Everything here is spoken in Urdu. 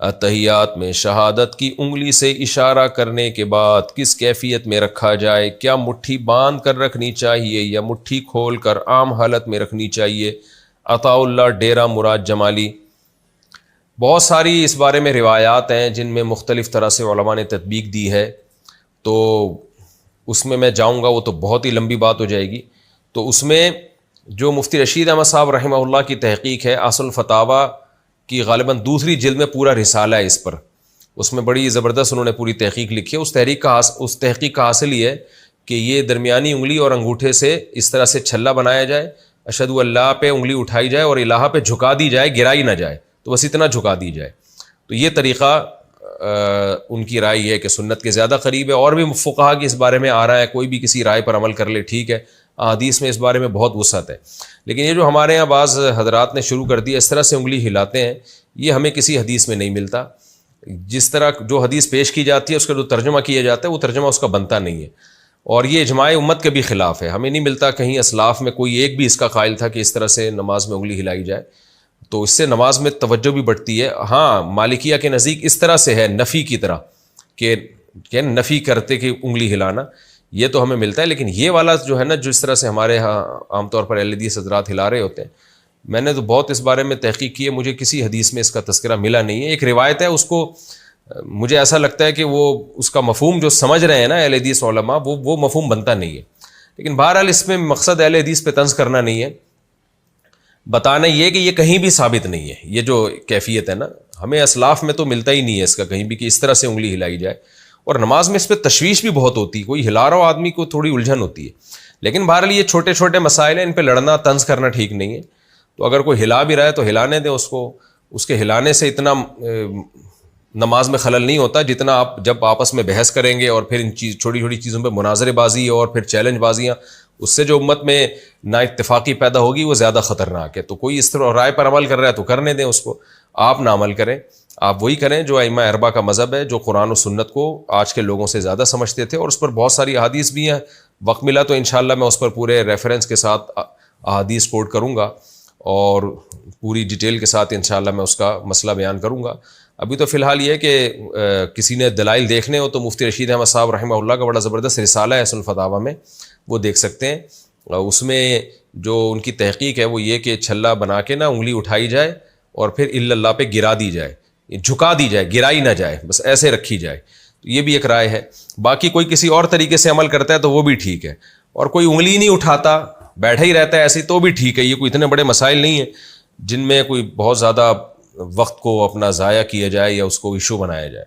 تحیات میں شہادت کی انگلی سے اشارہ کرنے کے بعد کس کیفیت میں رکھا جائے؟ کیا مٹھی باندھ کر رکھنی چاہیے یا مٹھی کھول کر عام حالت میں رکھنی چاہیے؟ عطا اللہ ڈیرہ مراد جمالی۔ بہت ساری اس بارے میں روایات ہیں جن میں مختلف طرح سے علماء نے تطبیق دی ہے، تو اس میں جاؤں گا وہ تو بہت ہی لمبی بات ہو جائے گی۔ تو اس میں جو مفتی رشید احمد صاحب رحمہ اللہ کی تحقیق ہے اصل الفتاوی کی، غالباً دوسری جلد میں پورا رسالہ ہے اس پر، اس میں بڑی زبردست انہوں نے پوری تحقیق لکھی ہے۔ اس تحقیق کا حاصل یہ ہے کہ یہ درمیانی انگلی اور انگوٹھے سے اس طرح سے چھلا بنایا جائے، اشہد اللہ پہ انگلی اٹھائی جائے اور الہ پہ جھکا دی جائے، گرائی نہ جائے، تو بس اتنا جھکا دی جائے۔ تو یہ طریقہ ان کی رائے یہ ہے کہ سنت کے زیادہ قریب ہے، اور بھی فقہا کی اس بارے میں آ رہا ہے، کوئی بھی کسی رائے پر عمل کر لے ٹھیک ہے، حدیث میں اس بارے میں بہت وسعت ہے۔ لیکن یہ جو ہمارے یہاں بعض حضرات نے شروع کر دیا اس طرح سے انگلی ہلاتے ہیں، یہ ہمیں کسی حدیث میں نہیں ملتا۔ جس طرح جو حدیث پیش کی جاتی ہے اس کا جو ترجمہ کیا جاتا ہے وہ ترجمہ اس کا بنتا نہیں ہے، اور یہ اجماع امت کے بھی خلاف ہے۔ ہمیں نہیں ملتا کہیں اسلاف میں کوئی ایک بھی اس کا قائل تھا کہ اس طرح سے نماز میں انگلی ہلائی جائے، تو اس سے نماز میں توجہ بھی بڑھتی ہے۔ ہاں مالکیہ کے نزدیک اس طرح سے ہے نفی کی طرح کہ نفی کرتے کہ انگلی ہلانا، یہ تو ہمیں ملتا ہے۔ لیکن یہ والا جو ہے نا، جس طرح سے ہمارے ہاں عام طور پر اہل حدیث حضرات ہلا رہے ہوتے ہیں، میں نے تو بہت اس بارے میں تحقیق کی ہے، مجھے کسی حدیث میں اس کا تذکرہ ملا نہیں ہے۔ ایک روایت ہے، اس کو مجھے ایسا لگتا ہے کہ وہ اس کا مفہوم جو سمجھ رہے ہیں نا اہل حدیث علماء، وہ مفہوم بنتا نہیں ہے۔ لیکن بہرحال اس میں مقصد اہل حدیث پہ طنز کرنا نہیں ہے، بتانا یہ کہ یہ کہیں بھی ثابت نہیں ہے۔ یہ جو کیفیت ہے نا، ہمیں اسلاف میں تو ملتا ہی نہیں ہے اس کا کہیں بھی کہ اس طرح سے انگلی ہلائی جائے، اور نماز میں اس پہ تشویش بھی بہت ہوتی ہے، کوئی ہلا رہا ہو آدمی کو تھوڑی الجھن ہوتی ہے۔ لیکن بہرحال یہ چھوٹے چھوٹے مسائل ہیں، ان پہ لڑنا طنز کرنا ٹھیک نہیں ہے۔ تو اگر کوئی ہلا بھی رہا ہے تو ہلانے دیں اس کو، اس کے ہلانے سے اتنا نماز میں خلل نہیں ہوتا جتنا آپ جب آپس میں بحث کریں گے اور پھر ان چھوٹی چھوٹی چیزوں پہ مناظرے بازی اور پھر چیلنج بازیاں، اس سے جو امت میں نا اتفاقی پیدا ہوگی وہ زیادہ خطرناک ہے۔ تو کوئی اس طرح رائے پر عمل کر رہا ہے تو کرنے دیں اس کو، آپ نہ عمل کریں، آپ وہی کریں جو ائمہ اربعہ کا مذہب ہے، جو قرآن و سنت کو آج کے لوگوں سے زیادہ سمجھتے تھے، اور اس پر بہت ساری احادیث بھی ہیں۔ وقت ملا تو انشاءاللہ میں اس پر پورے ریفرنس کے ساتھ احادیث کوٹ کروں گا اور پوری ڈیٹیل کے ساتھ انشاءاللہ میں اس کا مسئلہ بیان کروں گا۔ ابھی تو فی الحال یہ ہے کہ کسی نے دلائل دیکھنے ہو تو مفتی رشید احمد صاحب رحمہ اللہ کا بڑا زبردست رسالہ ہے اصل الفتاوی میں، وہ دیکھ سکتے ہیں۔ اس میں جو ان کی تحقیق ہے وہ یہ کہ چھلا بنا کے نا انگلی اٹھائی جائے اور پھر اللہ پہ گرا دی جائے، جھکا دی جائے، گرائی نہ جائے، بس ایسے رکھی جائے۔ یہ بھی ایک رائے ہے۔ باقی کوئی کسی اور طریقے سے عمل کرتا ہے تو وہ بھی ٹھیک ہے، اور کوئی انگلی نہیں اٹھاتا بیٹھا ہی رہتا ہے ایسے تو بھی ٹھیک ہے۔ یہ کوئی اتنے بڑے مسائل نہیں ہیں جن میں کوئی بہت زیادہ وقت کو اپنا ضائع کیا جائے یا اس کو ایشو بنایا جائے۔